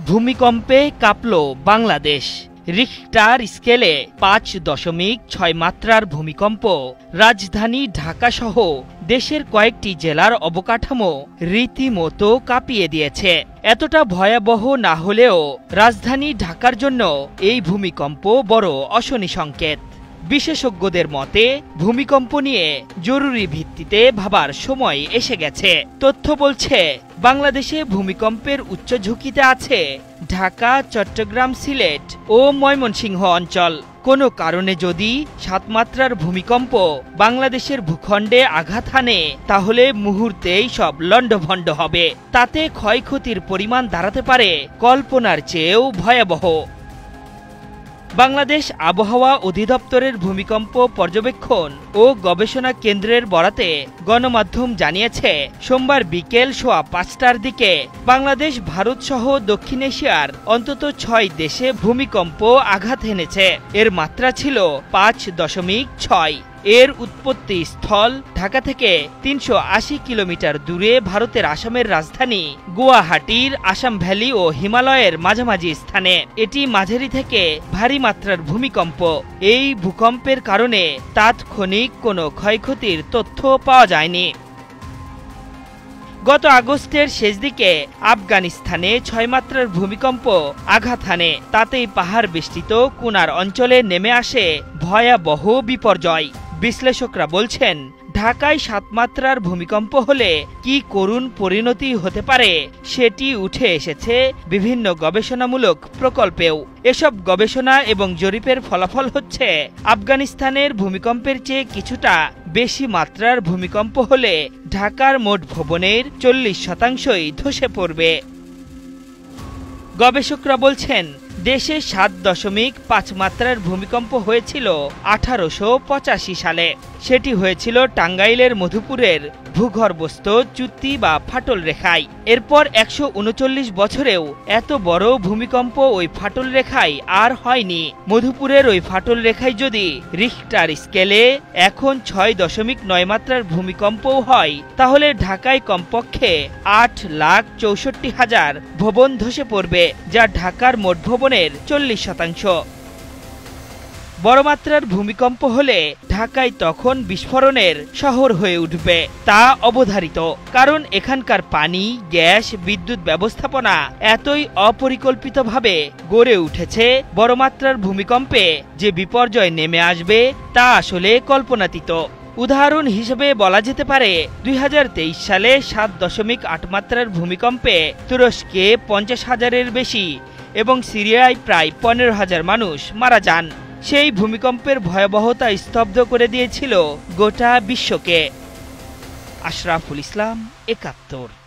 ভূমিকম্পে কাঁপল বাংলাদেশ। রিখটার স্কেলে ৫.৬ মাত্রার ভূমিকম্প রাজধানী ঢাকাসহ দেশের কয়েকটি জেলার অবকাঠামো রীতিমতো কাঁপিয়ে দিয়েছে। এতটা ভয়াবহ না হলেও রাজধানী ঢাকার জন্য এই ভূমিকম্প বড় অশনি সংকেত। বিশেষজ্ঞদের মতে ভূমিকম্প নিয়ে জরুরি ভিত্তিতে ভাবার সময় এসে গেছে। তথ্য বলছে বাংলাদেশে ভূমিকম্পের উচ্চ ঝুঁকিতে আছে ঢাকা, চট্টগ্রাম, সিলেট ও ময়মনসিংহ অঞ্চল। কোনো কারণে যদি ৭ মাত্রার ভূমিকম্প বাংলাদেশের ভূখণ্ডে আঘাত হানে তাহলে মুহূর্তেই সব লণ্ডভণ্ড হবে। তাতে ক্ষয়ক্ষতির পরিমাণ দাঁড়াতে পারে কল্পনার চেয়েও ভয়াবহ। বাংলাদেশ আবহাওয়া অধিদপ্তরের ভূমিকম্প পর্যবেক্ষণ ও গবেষণা কেন্দ্রের বরাতে গণমাধ্যম জানিয়েছে, সোমবার বিকেল ৫:১৫টার দিকে বাংলাদেশ, ভারত সহ দক্ষিণ এশিয়ার অন্তত ৬ দেশে ভূমিকম্প আঘাত হেনেছে। এর মাত্রা ছিল ৫.৬। এর উৎপত্তি স্থল ঢাকা থেকে ৩৮০ কিলোমিটার দূরে ভারতের আসামের রাজধানী গুয়াহাটির আসাম ভ্যালি ও হিমালয়ের মাঝামাঝি স্থানে। এটি মাঝারি থেকে ভারী মাত্রার ভূমিকম্প। এই ভূকম্পের কারণে তাৎক্ষণিক কোনো ক্ষয়ক্ষতির তথ্য পাওয়া যায়নি। গত আগস্টের শেষ দিকে আফগানিস্তানে ৬ মাত্রার ভূমিকম্প আঘাত হানে। তাতেই পাহাড় বেষ্টিত কুনার অঞ্চলে নেমে আসে ভয়াবহ বিপর্যয়। বিশ্লেষকরা বলছেন, ঢাকায় ৭ মাত্রার ভূমিকম্প হলে কি করুণ পরিণতি হতে পারে সেটি উঠে এসেছে বিভিন্ন গবেষণামূলক প্রকল্পেও। এসব গবেষণা এবং জরিপের ফলাফল হচ্ছে, আফগানিস্তানের ভূমিকম্পের চেয়ে কিছুটা বেশি মাত্রার ভূমিকম্প হলে ঢাকার মোট ভবনের ৪০% ধসে পড়বে। গবেষকরা বলছেন, দেশে ৭.৫ মাত্রার ভূমিকম্প হয়েছিল ১৮৮৫ সালে। সেটি হয়েছিল টাঙ্গাইলের মধুপুরের ভূগর্ভস্থ চুত্তি বা ফাটল রেখায়। এরপর ১৩৯ বছরেও এত বড় ভূমিকম্প ওই ফাটল রেখায় আর হয়নি। মধুপুরের ওই ফাটল রেখায় যদি রিখটার স্কেলে এখন ৬.৯ মাত্রার ভূমিকম্পও হয় তাহলে ঢাকায় কমপক্ষে ৮,৬৪,০০০ ভবন ধসে পড়বে, যা ঢাকার মোট ভবনের ৪০%। বড় মাত্রার ভূমিকম্প হলে ঢাকায় তখন বিস্ফোরণের শহর হয়ে উঠবে। তা অবধারিত, কারণ এখানকার পানি, গ্যাস, বিদ্যুৎ ব্যবস্থাপনা এতই অপরিকল্পিতভাবে গড়ে উঠেছে, বড় মাত্রার ভূমিকম্পে যে বিপর্যয় নেমে আসবে তা আসলে কল্পনাতীত। উদাহরণ হিসেবে বলা যেতে পারে, ২০২৩ সালে ৭.৮ মাত্রার ভূমিকম্পে তুরস্কে ৫০,০০০-এর বেশি এবং সিরিয়ায় প্রায় ১৫,০০০ মানুষ মারা যান। সেই ভূমিকম্পের ভয়াবহতা স্তব্ধ করে দিয়েছিল গোটা বিশ্বকে। আশরাফুল ইসলাম, ৭১।